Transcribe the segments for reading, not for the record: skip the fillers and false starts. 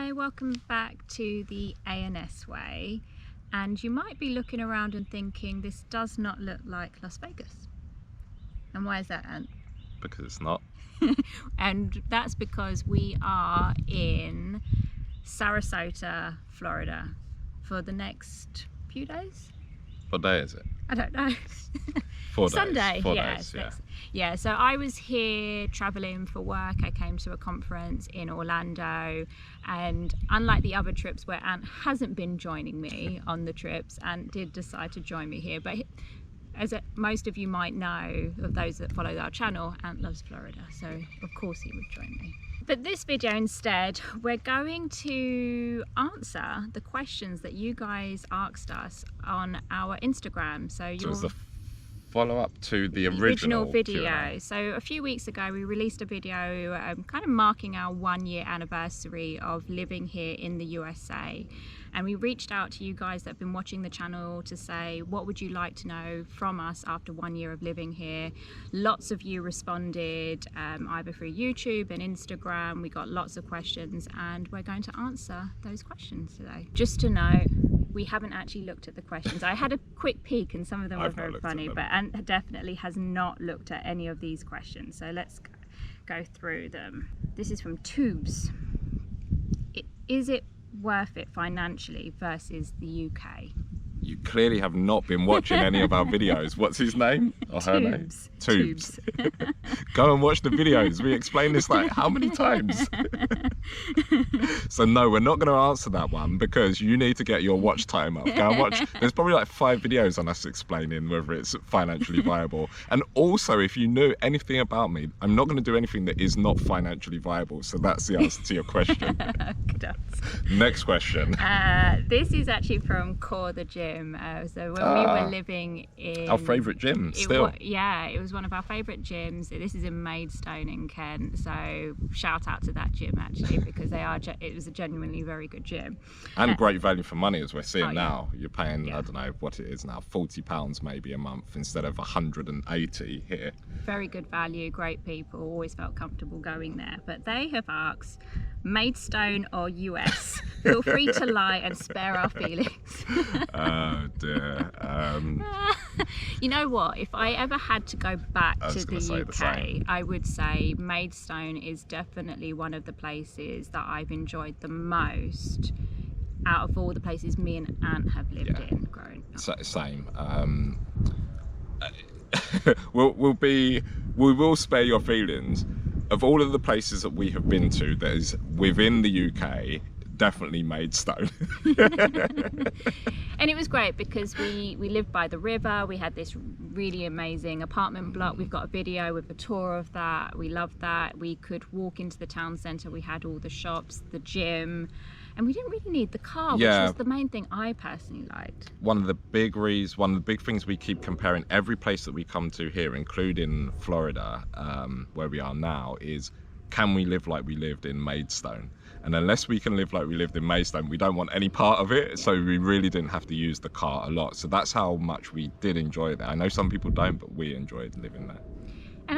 Hi, welcome back to the A&S Way. And you might be looking around and thinking this does not look like Las Vegas. And why is that, Ant? Because it's not. And that's because we are in Sarasota, Florida for the next few days. What day is it? I don't know. 4 days. Sunday, 4 yeah, days, yeah. Yeah, so I was here traveling for work. I came to a conference in Orlando, and unlike the other trips where Ant hasn't been joining me on the trips, Ant did decide to join me here. But as most of you might know, of those that follow our channel, Ant loves Florida, so of course he would join me. But this video instead, we're going to answer the questions that you guys asked us on our Instagram. So it was the follow-up to the original video. Q&A. So a few weeks ago we released a video kind of marking our 1-year anniversary of living here in the USA, and we reached out to you guys that have been watching the channel to say, what would you like to know from us after 1 year of living here? Lots of you responded either through YouTube and Instagram. We got lots of questions, and we're going to answer those questions today. Just to note, we haven't actually looked at the questions. I had a quick peek and some of them were very funny, but Ant definitely has not looked at any of these questions. So let's go through them. This is from Tubes. Is it worth it financially versus the UK? You clearly have not been watching any of our videos. What's his name? Or her name? Tubes. Go and watch the videos. We explain this like how many times? So no, we're not going to answer that one because you need to get your watch time up. Go and watch. There's probably like 5 videos on us explaining whether it's financially viable. And also, if you knew anything about me, I'm not going to do anything that is not financially viable. So that's the answer to your question. Next question. This is actually from Core the Gym. So when we were living in our favourite gym still. It was one of our favourite gyms. This is in Maidstone in Kent, so shout out to that gym actually, because it was a genuinely very good gym and great value for money, as we're seeing now. Yeah. You're paying I don't know what it is now, £40 maybe a month instead of 180 here. Very good value, great people, always felt comfortable going there. But they have asked, Maidstone or US? Feel free to lie and spare our feelings. Oh dear. You know what, if I ever had to go back to the UK, I would say Maidstone is definitely one of the places that I've enjoyed the most out of all the places me and Ant have lived in growing up. Same. We will spare your feelings. Of all of the places that we have been to that is within the UK, definitely Maidstone. And it was great because we lived by the river. We had this really amazing apartment block. We've got a video with a tour of that. We loved that. We could walk into the town centre. We had all the shops, the gym, and we didn't really need the car, which was the main thing I personally liked. One And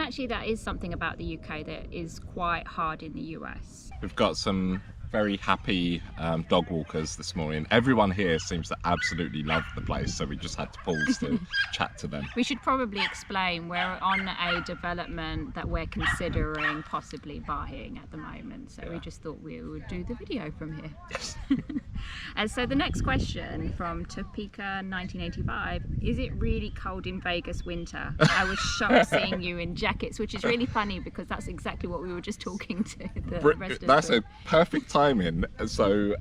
actually that is something about the UK that is quite hard in the US. We've got some very happy dog walkers this morning. Everyone here seems to absolutely love the place, so we just had to pause to chat to them. We should probably explain we're on a development that we're considering possibly buying at the moment, so we just thought we would do the video from here. Yes. And so the next question from Topeka 1985, is it really cold in Vegas winter? I was shocked seeing you in jackets, which is really funny because that's exactly what we were just talking to the rest of That's a perfect timing. So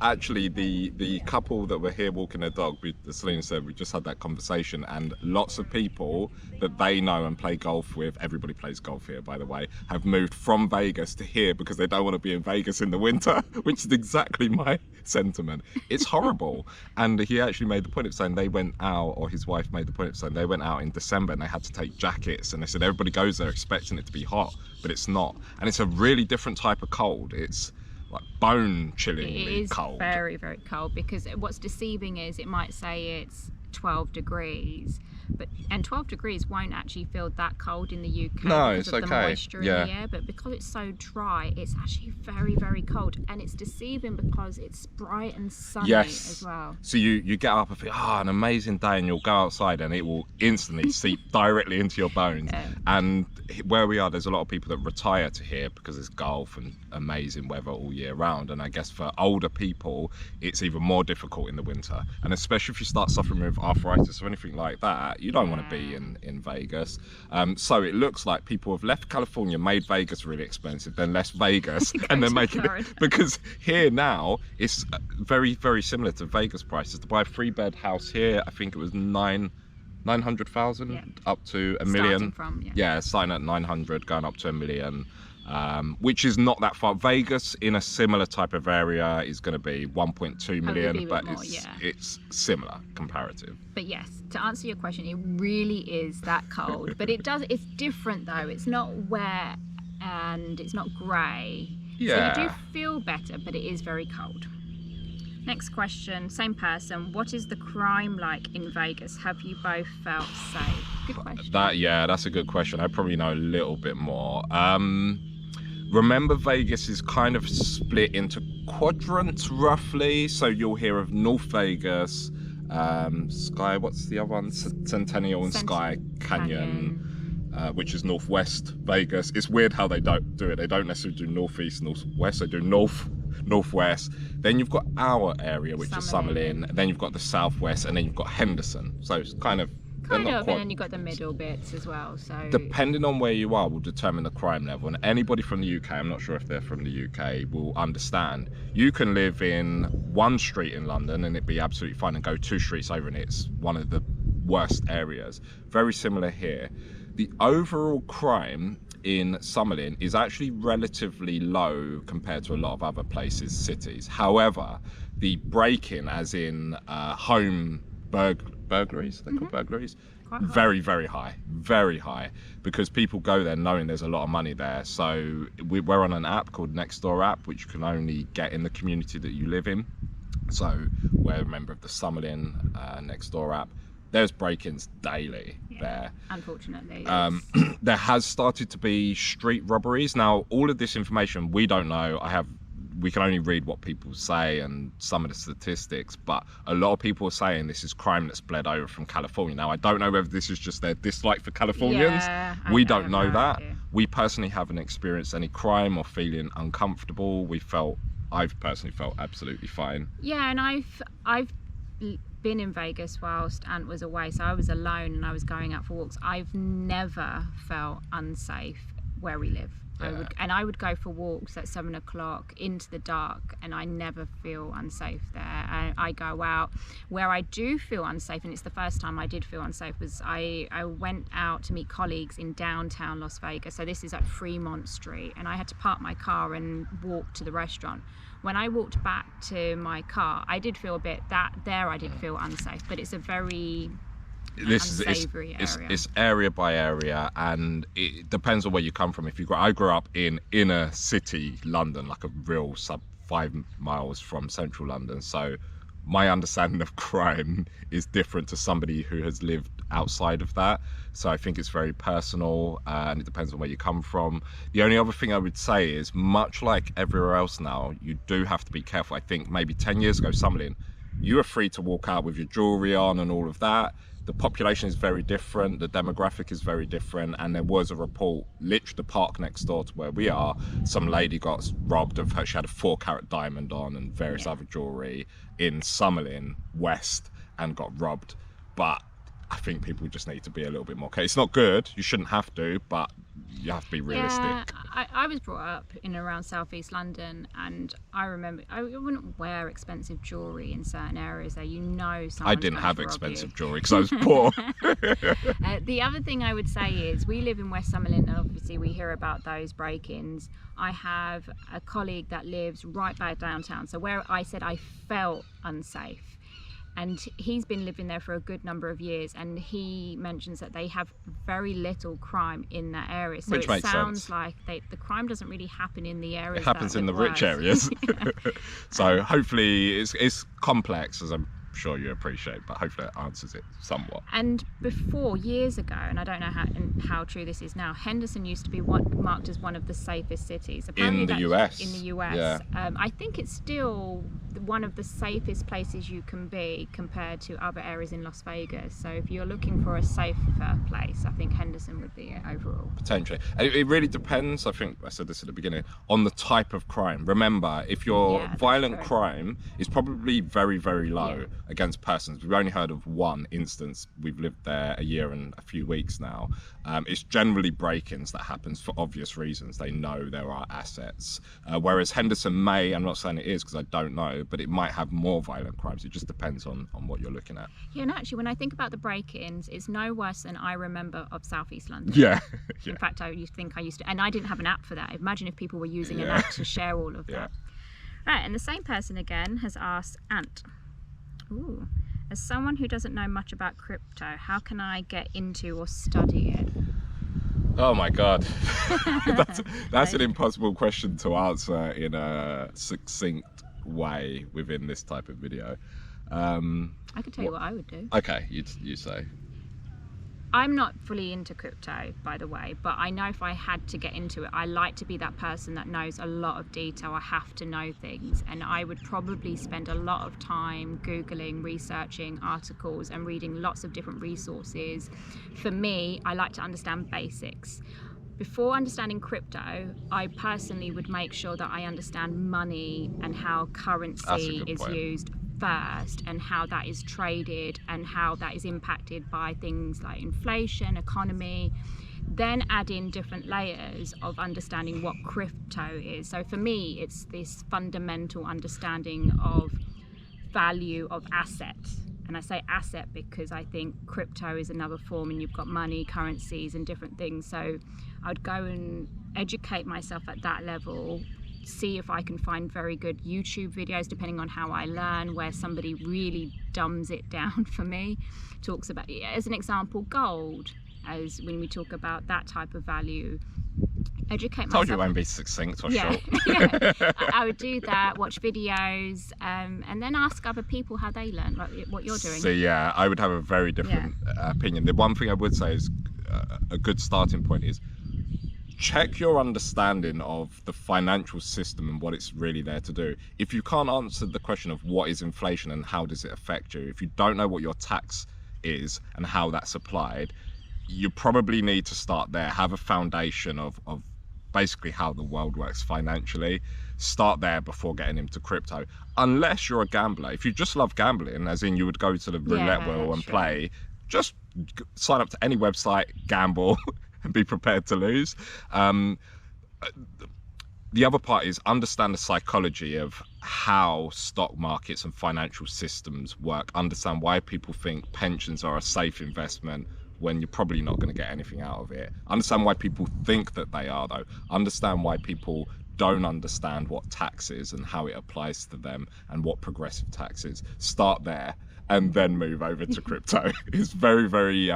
actually the couple that were here walking their dog, as Selena said, we just had that conversation, and lots of people that they know and play golf with, everybody plays golf here by the way, have moved from Vegas to here because they don't want to be in Vegas in the winter, which is exactly my sentiment. It's horrible. And he actually made the point of saying they went out, or his wife made the point of saying they went out in December and they had to take jackets, and they said everybody goes there expecting it to be hot, but it's not. And it's a really different type of cold. It's like bone chillingly cold. It is very, very cold, because what's deceiving is it might say it's 12 degrees. And 12 degrees won't actually feel that cold in the UK No, because it's of the okay. moisture in the air, but because it's so dry, it's actually very, very cold, and it's deceiving because it's bright and sunny as well. So you get up and think, an amazing day, and you'll go outside and it will instantly seep directly into your bones. And where we are, there's a lot of people that retire to here because it's golf and amazing weather all year round, and I guess for older people it's even more difficult in the winter, and especially if you start suffering with arthritis or anything like that, you don't want to be in Vegas. So it looks like people have left California, made Vegas really expensive, then left Vegas and then making it, because here now it's very, very similar to Vegas prices. To buy a 3-bed house here, I think it was 900,000 up to $1 million. Starting at 900, going up to $1 million. Which is not that far. Vegas in a similar type of area is going to be 1.2 million, but it's similar comparative. But yes, to answer your question, it really is that cold. But it's different though. It's not wet and it's not grey. So you do feel better, but it is very cold. Next question, same person. What is the crime like in Vegas? Have you both felt safe? Good question. That's a good question. I probably know a little bit more. Remember, Vegas is kind of split into quadrants roughly. So you'll hear of North Vegas, Sky, what's the other one? Centennial and Sky Canyon. Which is Northwest Vegas. It's weird how they don't do it. They don't necessarily do Northeast, Northwest. They do Northwest. Then you've got our area, which is Summerlin. Then you've got the Southwest, and then you've got Henderson. So it's kind of, and then you've got the middle bits as well. So depending on where you are will determine the crime level. And anybody from the UK, I'm not sure if they're from the UK, will understand. You can live in one street in London and it'd be absolutely fine, and go 2 streets over and it's one of the worst areas. Very similar here. The overall crime in Summerlin is actually relatively low compared to a lot of other places, cities. However, the break-in, as in home burglaries, they're called burglaries, very, very high, because people go there knowing there's a lot of money there. So we're on an app called Nextdoor app, which you can only get in the community that you live in. So we're a member of the Summerlin Nextdoor app. There's break-ins daily there. Unfortunately. There has started to be street robberies. Now, all of this information we don't know. We can only read what people say and some of the statistics, but a lot of people are saying this is crime that's bled over from California. Now, I don't know whether this is just their dislike for Californians. We don't know that. We personally haven't experienced any crime or feeling uncomfortable. I've personally felt absolutely fine. Yeah, and I've been in Vegas whilst Ant was away, so I was alone and I was going out for walks. I've never felt unsafe where we live. I would go for walks at 7 o'clock into the dark, and I never feel unsafe there. I go out. Where I do feel unsafe, and it's the first time I did feel unsafe, was I went out to meet colleagues in downtown Las Vegas. So this is at Fremont Street, and I had to park my car and walk to the restaurant. When I walked back to my car, I did feel I did feel unsafe, but it's a very unsavory area. It's area by area, and it depends on where you come from. I grew up in inner city London, like a real sub 5 miles from central London, so my understanding of crime is different to somebody who has lived outside of that. So I think it's very personal, and it depends on where you come from. The only other thing I would say is, much like everywhere else now, you do have to be careful. I think maybe 10 years ago, Summerlin, you were free to walk out with your jewelry on and all of that. The population is very different, the demographic is very different, and there was a report, literally the park next door to where we are, some lady got robbed of her, she had a 4-carat diamond on and various other jewelry in Summerlin West, and got robbed. But I think people just need to be a little bit more careful. It's not good, you shouldn't have to, but you have to be realistic. Yeah, I was brought up in around southeast London, and I remember I wouldn't wear expensive jewellery in certain areas there. I didn't have expensive jewellery because I was poor. The other thing I would say is, we live in West Summerlin, and obviously we hear about those break-ins. I have a colleague that lives right by downtown, so where I said I felt unsafe, and he's been living there for a good number of years, and he mentions that they have very little crime in that area. So which makes sounds sense. Like the crime doesn't really happen in the areas. It happens in the rich areas. So hopefully it's complex, as I'm sure you appreciate, but hopefully that answers it somewhat. And before, years ago, and I don't know how true this is now, Henderson used to be marked as one of the safest cities. Apparently In the US. In the US. Yeah. I think it's still one of the safest places you can be compared to other areas in Las Vegas. So if you're looking for a safer place, I think Henderson would be it overall. Potentially. And it really depends, I think I said this at the beginning, on the type of crime. Remember, if your violent crime is probably very, very low against persons, we've only heard of one instance. We've lived there a year and a few weeks now. It's generally break-ins that happens for obvious reasons. They know there are assets. Whereas Henderson may, I'm not saying it is because I don't know, but it might have more violent crimes. It just depends on what you're looking at. Yeah, and actually, when I think about the break-ins, it's no worse than I remember of Southeast London. Yeah. In fact, I used to, and I didn't have an app for that. Imagine if people were using an app to share all of that. Right, and the same person again has asked Ant. Ooh. As someone who doesn't know much about crypto, how can I get into or study it? Oh my God, that's an impossible question to answer in a succinct way within this type of video. I could tell you what I would do. Okay, you say. I'm not fully into crypto, by the way, but I know if I had to get into it, I like to be that person that knows a lot of detail. I have to know things, and I would probably spend a lot of time Googling, researching articles and reading lots of different resources. For me, I like to understand basics. Before understanding crypto, I personally would make sure that I understand money and how currency is used first, and how that is traded and how that is impacted by things like inflation, economy. Then add in different layers of understanding what crypto is. So for me, it's this fundamental understanding of value of asset. And I say asset because I think crypto is another form, and you've got money, currencies and different things. So I'd go and educate myself at that level, see if I can find very good YouTube videos, depending on how I learn, where somebody really dumbs it down for me, talks about, as an example, gold, as when we talk about that type of value. Educate myself. Told you it won't be succinct or short. I would do that, watch videos, and then ask other people how they learn, like what you're doing. So yeah, I would have a very different opinion. The one thing I would say is a good starting point is check your understanding of the financial system and what it's really there to do. If you can't answer the question of what is inflation and how does it affect you, if you don't know what your tax is and how that's applied, you probably need to start there. Have a foundation of basically how the world works financially. Start there before getting into crypto. Unless you're a gambler. If you just love gambling, as in you would go to the roulette wheel and play, just sign up to any website, gamble, and be prepared to lose. The other part is understand the psychology of how stock markets and financial systems work. Understand why people think pensions are a safe investment when you're probably not going to get anything out of it. Understand why people think that they are, though. Understand why people don't understand what tax is and how it applies to them and what progressive tax is. Start there and then move over to crypto. It's very, very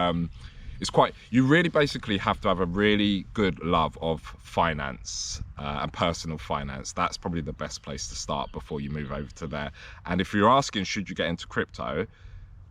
you really basically have to have a really good love of finance and personal finance. That's probably the best place to start before you move over to there. And if you're asking, should you get into crypto,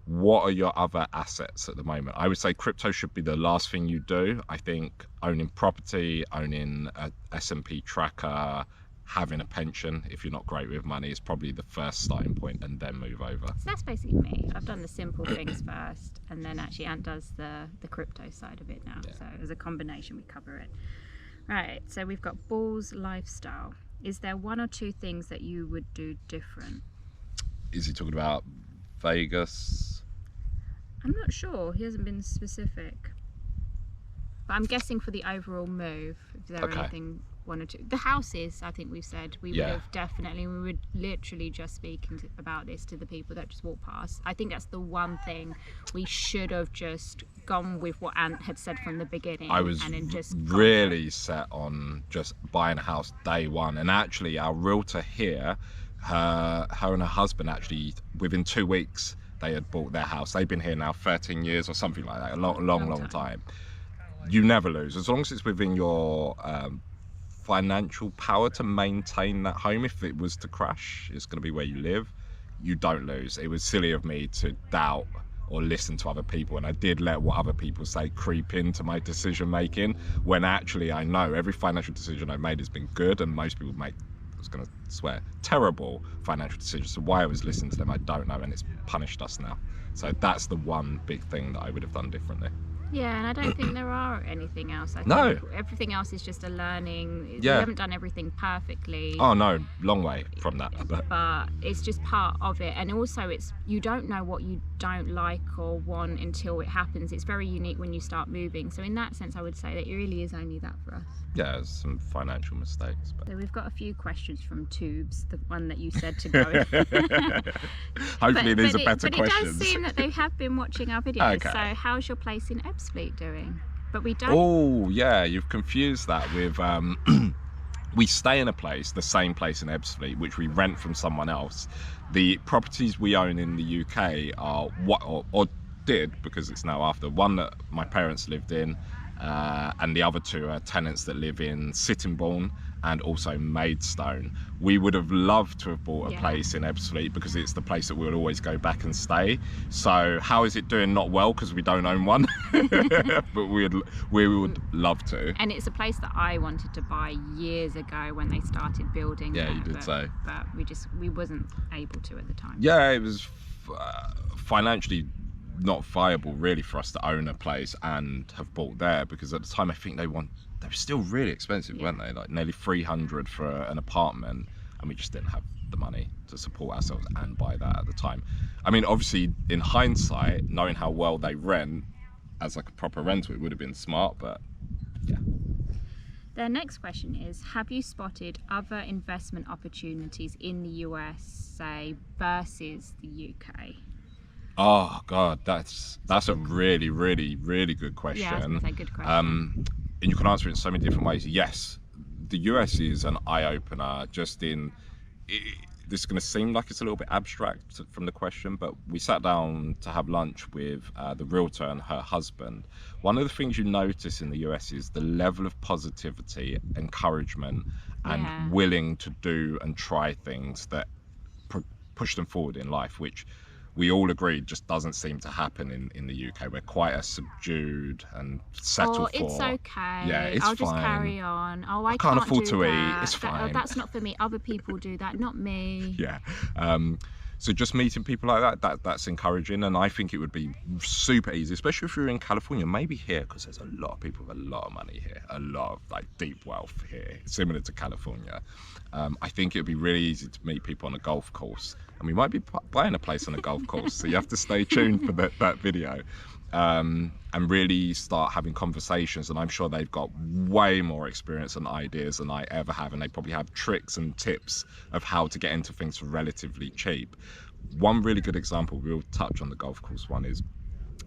what are your other assets at the moment? I would say crypto should be the last thing you do. I think owning property, owning a S&P tracker, having a pension, if you're not great with money, is probably the first starting point, and then move over. So that's basically me. I've done the simple things first, and then actually Ant does the crypto side of it now. So as a combination, we cover it. Right, so we've got Ball's lifestyle. Is there one or two things that you would do different? Is he talking about Vegas? I'm not sure. He hasn't been specific. But I'm guessing for the overall move, if there anything, one or two. The houses, I think we've said, we would have definitely, we would literally just speaking about this to the people that just walk past. I think that's the one thing we should have just gone with what Ant had said from the beginning. I was really set on just buying a house day one. And actually, our realtor here, her and her husband, actually, within 2 weeks, they had bought their house. They've been here now 13 years or something like that, a long time. You never lose, as long as it's within your financial power to maintain that home. If it was to crash, it's going to be where you live. you don't lose. It was silly of me to doubt or listen to other people, and I did let what other people say creep into my decision making, when actually I know every financial decision I made has been good, and most people make, I was going to swear, terrible financial decisions. So why I was listening to them, I don't know, and it's punished us now. So that's the one big thing that I would have done differently. Yeah, and I don't think there are anything else. I No. think everything else is just a learning. Yeah. We haven't done everything perfectly. Oh no, long way from that. But it's just part of it. And also it's, you don't know what you don't like or want until it happens. It's very unique when you start moving. So in that sense, I would say that it really is only that for us. Yeah, there's some financial mistakes. But... So we've got a few questions from Tubes, the one that you said to go. Hopefully these are better questions. But it does seem that they have been watching our videos. Okay. So how's your place in Ebbsfleet doing? But we don't. Oh yeah, you've confused that with we stay in a place, the same place in Ebbsfleet, which we rent from someone else. The properties we own in the UK are what, or did, because it's now after, one that my parents lived in, and the other two are tenants that live in Sittingbourne and also Maidstone. We would have loved to have bought a place in Ebbsfleet because it's the place that we would always go back and stay. So how is it doing? Not well, because we don't own one. But we would love to. And it's a place that I wanted to buy years ago when they started building. Yeah, there, you did say. But we wasn't able to at the time. Yeah, it was financially not viable really for us to own a place and have bought there, because at the time I think they were still really expensive, weren't they? Like nearly 300 for an apartment, and we just didn't have the money to support ourselves and buy that at the time. I mean, obviously in hindsight, knowing how well they rent as like a proper rental, it would have been smart, but yeah. Their next question is, have you spotted other investment opportunities in the USA versus the UK? Oh God, that's a really, really, really good question. Yeah, I was gonna say good question. And you can answer it in so many different ways. Yes, the US is an eye-opener. This is going to seem like it's a little bit abstract from the question, but we sat down to have lunch with the realtor and her husband. One of the things you notice in the US is the level of positivity, encouragement, and willing to do and try things that push them forward in life, which we all agreed just doesn't seem to happen in the UK. We're quite a subdued and settled for. It's okay. Yeah, it's I'll fine. just carry on. Oh, I can't afford do to that. eat. It's fine. That's not for me. Other people do that, not me. Yeah. So just meeting people like that's encouraging, and I think it would be super easy, especially if you're in California, maybe here, because there's a lot of people with a lot of money here, a lot of like deep wealth here, similar to California. I think it would be really easy to meet people on a golf course, and we might be buying a place on a golf course, so you have to stay tuned for that video. And really start having conversations, and I'm sure they've got way more experience and ideas than I ever have, and they probably have tricks and tips of how to get into things for relatively cheap. One really good example, we'll touch on the golf course one, is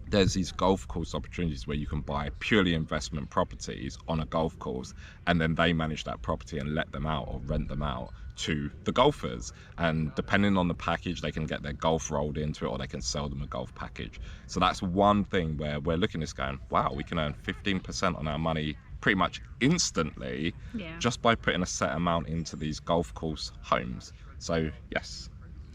there's these golf course opportunities where you can buy purely investment properties on a golf course, and then they manage that property and let them out or rent them out to the golfers, and depending on the package they can get their golf rolled into it, or they can sell them a golf package. So that's one thing where we're looking at this going, wow, we can earn 15% on our money pretty much instantly, just by putting a set amount into these golf course homes. So yes,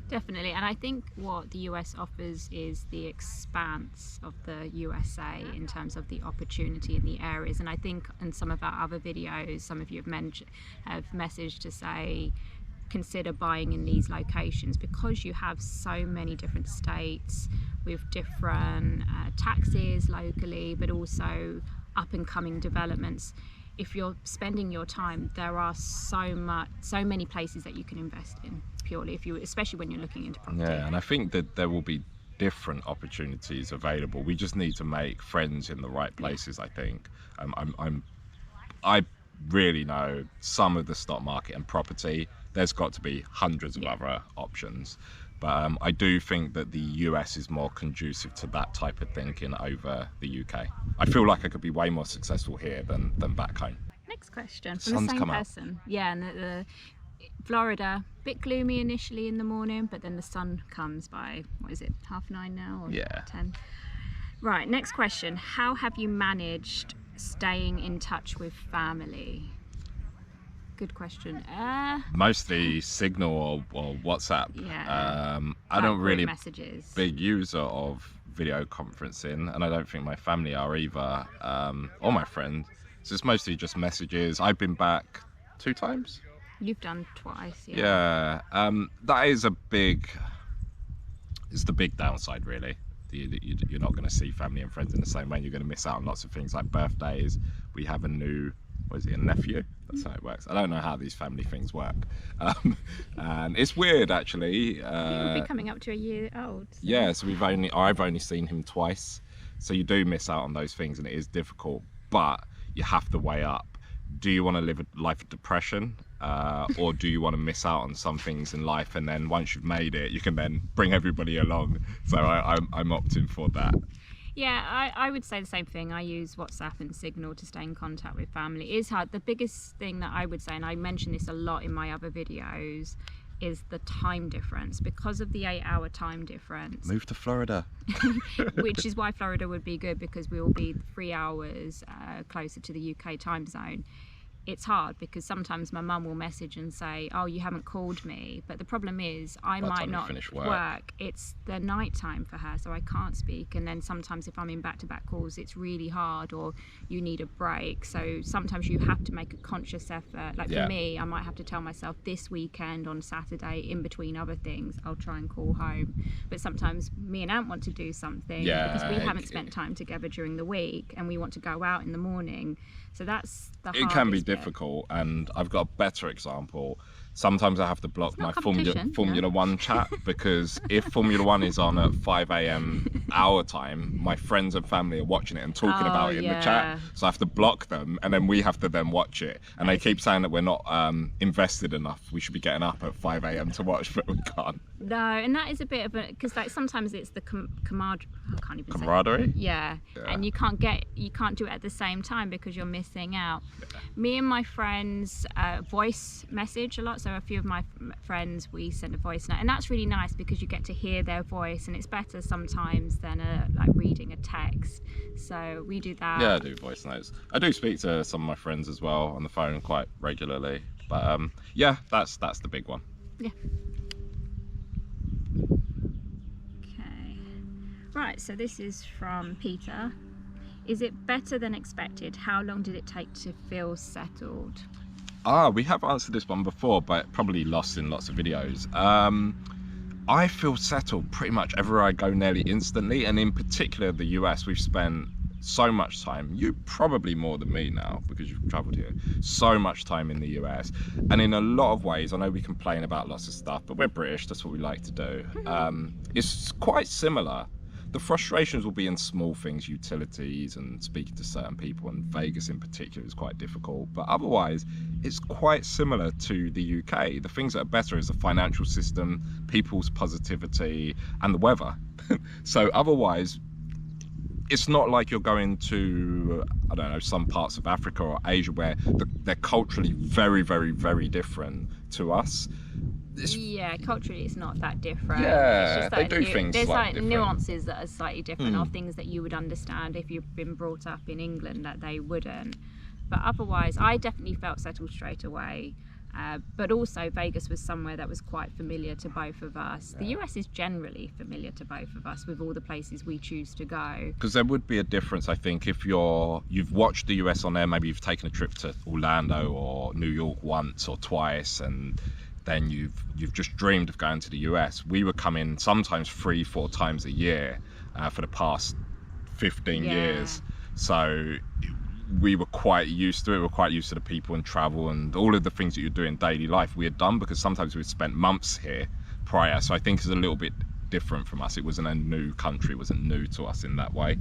definitely. And I think what the US offers is the expanse of the USA in terms of the opportunity in the areas. And I think in some of our other videos, some of you have messaged to say, consider buying in these locations, because you have so many different states with different taxes locally, but also up and coming developments. If you're spending your time, there are so many places that you can invest in, purely especially when you're looking into property. Yeah, and I think that there will be different opportunities available. We just need to make friends in the right places. I think I really know some of the stock market and property. There's got to be hundreds of other options, but I do think that the US is more conducive to that type of thinking over the UK. I feel like I could be way more successful here than back home. Next question from the same person. Yeah, and the Florida, bit gloomy initially in the morning, but then the sun comes by, what is it, 9:30 now, or 10? Right, next question. How have you managed staying in touch with family? Good question. Mostly Signal or WhatsApp. Yeah. I don't really messages. big user of video conferencing, and I don't think my family are either, or my friends. So it's mostly just messages. I've been back 2 times. You've done twice, Yeah. That is it's the big downside, really. You're not going to see family and friends in the same way. You're going to miss out on lots of things like birthdays. We have a new, what is it, a nephew? That's how it works. I don't know how these family things work. And it's weird, actually. He'll be coming up to a year old. So. Yeah, so I've only seen him twice. So you do miss out on those things, and it is difficult. But you have to weigh up. Do you want to live a life of depression, or do you want to miss out on some things in life, and then once you've made it, you can then bring everybody along? So I'm opting for that. Yeah, I would say the same thing. I use WhatsApp and Signal to stay in contact with family. It is hard. The biggest thing that I would say, and I mention this a lot in my other videos, is the time difference. Because of the 8-hour time difference. Move to Florida. Which is why Florida would be good, because we will be 3 hours closer to the UK time zone. It's hard because sometimes my mum will message and say, oh, you haven't called me. But the problem is I might not work. It's the night time for her, so I can't speak. And then sometimes if I'm in back-to-back calls, it's really hard, or you need a break. So sometimes you have to make a conscious effort. Like for me, I might have to tell myself this weekend on Saturday, in between other things, I'll try and call home. But sometimes me and Ant want to do something because we haven't spent time together during the week, and we want to go out in the morning. So that's the hardest It can be bit. difficult, and I've got a better example. Sometimes I have to block my Formula One chat, because if Formula One is on at 5 a.m. our time, my friends and family are watching it and talking about it in the chat. So I have to block them, and then we have to then watch it. And they keep saying that we're not invested enough. We should be getting up at 5 a.m. to watch, but we can't. No, and that is a bit of a, because like sometimes it's the camaraderie. Yeah, and you can't do it at the same time because you're missing out. Me and my friends voice message a lot. So a few of my friends, we send a voice note, and that's really nice because you get to hear their voice, and it's better sometimes than like reading a text. So we do that. Yeah, I do voice notes. I do speak to some of my friends as well on the phone quite regularly. But yeah, that's the big one. Yeah. Okay. Right, so this is from Peter. Is it better than expected? How long did it take to feel settled? We have answered this one before, but probably lost in lots of videos. I feel settled pretty much everywhere I go nearly instantly, and in particular the US. We've spent so much time, you probably more than me now because you've traveled here, so much time in the US, and in a lot of ways, I know we complain about lots of stuff, but we're British, that's what we like to do. It's quite similar. The frustrations will be in small things, utilities and speaking to certain people, and Vegas in particular is quite difficult, but otherwise it's quite similar to the UK. The things that are better is the financial system, people's positivity and the weather. So otherwise it's not like you're going to, I don't know, some parts of Africa or Asia where they're culturally very, very, very different to us. Yeah, culturally it's not that different. Yeah, it's just that they do things there's like different. Nuances that are slightly different, or things that you would understand if you've been brought up in England that they wouldn't. But otherwise, I definitely felt settled straight away. But also Vegas was somewhere that was quite familiar to both of us. The US is generally familiar to both of us with all the places we choose to go. Because there would be a difference, I think, if you've watched the US on air, maybe you've taken a trip to Orlando or New York once or twice, and then you've just dreamed of going to the US. We were coming sometimes 3-4 times a year for the past 15 years. So we were quite used to it. We were quite used to the people and travel and all of the things that you do in daily life we had done, because sometimes we'd spent months here prior. So I think it's a little bit different from us. It wasn't a new country, it wasn't new to us in that way.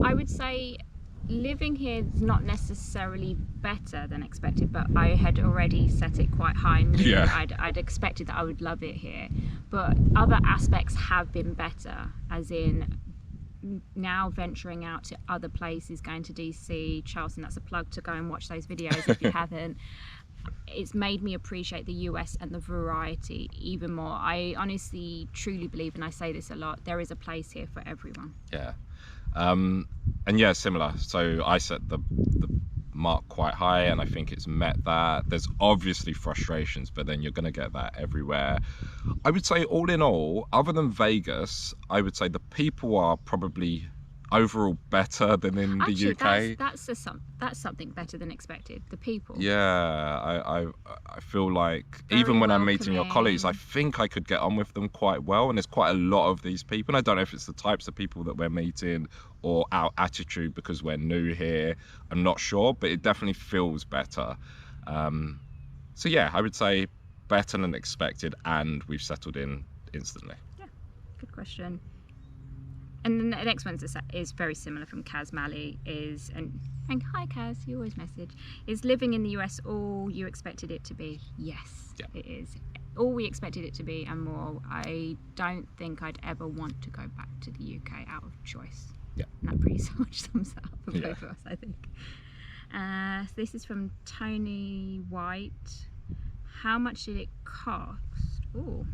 I would say living here is not necessarily better than expected, but I had already set it quite high and I'd expected that I would love it here. But other aspects have been better, as in now venturing out to other places, going to DC, Charleston. That's a plug to go and watch those videos if you haven't. It's made me appreciate the US and the variety even more. I honestly truly believe, and I say this a lot, there is a place here for everyone. Yeah. And yeah, similar. So I set marked quite high, and I think it's met that. There's obviously frustrations, but then you're going to get that everywhere. I would say all in all, other than Vegas, I would say the people are probably overall better than in the UK. That's something better than expected. The people. Yeah, I feel like Very even when I'm meeting your colleagues, I welcoming. think I could get on with them quite well. And there's quite a lot of these people. And I don't know if it's the types of people that we're meeting or our attitude because we're new here. I'm not sure, but it definitely feels better. So yeah, I would say better than expected, and we've settled in instantly. Yeah, good question. And then the next one is very similar from Kaz Mali, and hi Kaz, you always message, is living in the US all you expected it to be? Yes, Yeah. it is. All we expected it to be and more. I don't think I'd ever want to go back to the UK out of choice. Yeah. And that pretty much sums that up for Yeah. both of us, I think. So this is from Tony White. How much did it cost? Ooh.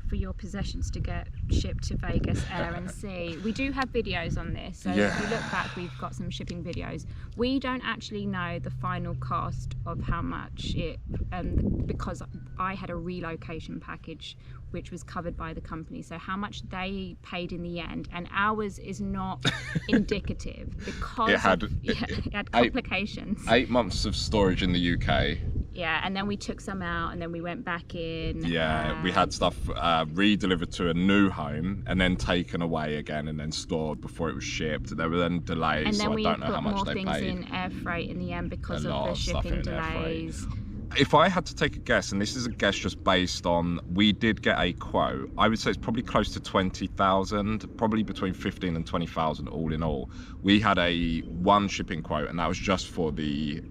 For your possessions to get shipped to Vegas Air and Sea. We do have videos on this, so Yeah. if you look back, we've got some shipping videos. We don't actually know the final cost of how much it, because I had a relocation package which was covered by the company, so how much they paid in the end, and ours is not indicative because It had it had complications. 8 months of storage in the UK. Yeah, and then we took some out, and then we went back in. Yeah, we had stuff re-delivered to a new home and then taken away again and then stored before it was shipped. There were then delays, and then so I we don't know put how much more they things paid. in air freight in the end because A of lot the of stuff shipping in air freight. delays. If I had to take a guess, and this is a guess just based on, we did get a quote, I would say it's probably close to 20,000, probably between 15 and 20,000 all in all. We had one shipping quote, and that was just for the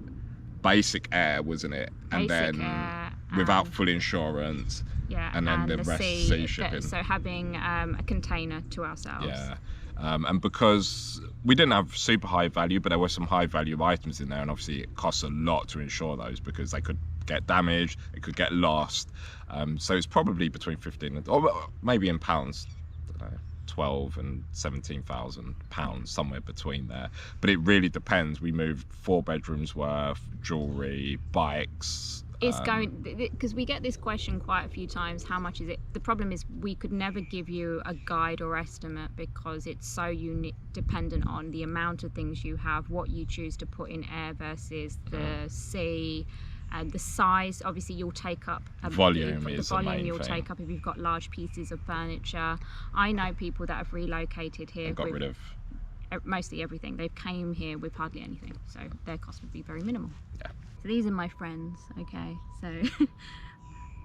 basic air, wasn't it? And Basic then air, without full insurance. Yeah, and then the rest sea shipping. So having a container to ourselves. Yeah. And because we didn't have super high value, but there were some high value items in there, and obviously it costs a lot to insure those because they could get damaged, it could get lost. So it's probably between 15 and, or maybe in pounds, I don't know, 12 and 17,000 pounds, somewhere between there. But it really depends. We moved 4 bedrooms worth, jewelry, bikes. It's going, because we get this question quite a few times, how much is it? The problem is we could never give you a guide or estimate because it's so unique, dependent on the amount of things you have, what you choose to put in air versus the sea, and the size. Obviously you'll take up volume the is the volume main you'll thing. take up if you've got large pieces of furniture. I know people that have relocated here And got with rid of mostly everything. They've came here with hardly anything, so their cost would be very minimal. Yeah. So these are my friends, okay? So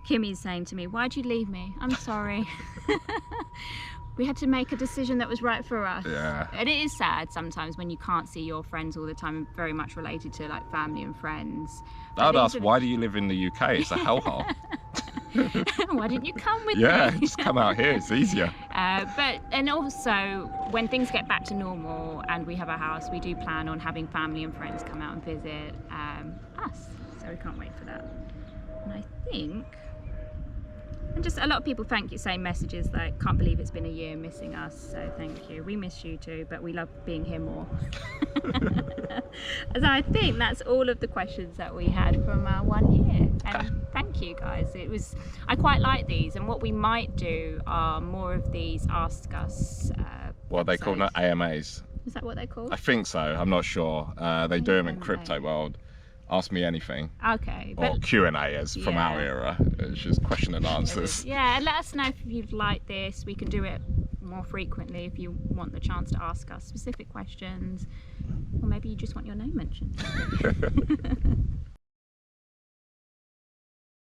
Kimmy's saying to me, why'd you leave me? I'm sorry. We had to make a decision that was right for us. Yeah. And it is sad sometimes when you can't see your friends all the time, and very much related to like family and friends. I would But ask, these are why do you live in the UK? It's a hellhole. why didn't you come with Yeah, me? just come out here, it's easier. And also when things get back to normal and we have a house, we do plan on having family and friends come out and visit us. So we can't wait for that. And I think, and just a lot of people saying messages like, can't believe it's been a year missing us. So thank you. We miss you too, but we love being here more. So I think that's all of the questions that we had from our 1 year. And thank you guys. I quite like these, and what we might do are more of these Ask Us. What are they called now? episodes. AMAs. Is that what they're called? I think so, I'm not sure. They do them in AMA. crypto world. Ask me anything. Okay. Or Q&A as from Yeah. our era. It's just question and answers. Yeah, and let us know if you'd like this. We can do it more frequently if you want the chance to ask us specific questions, or maybe you just want your name mentioned.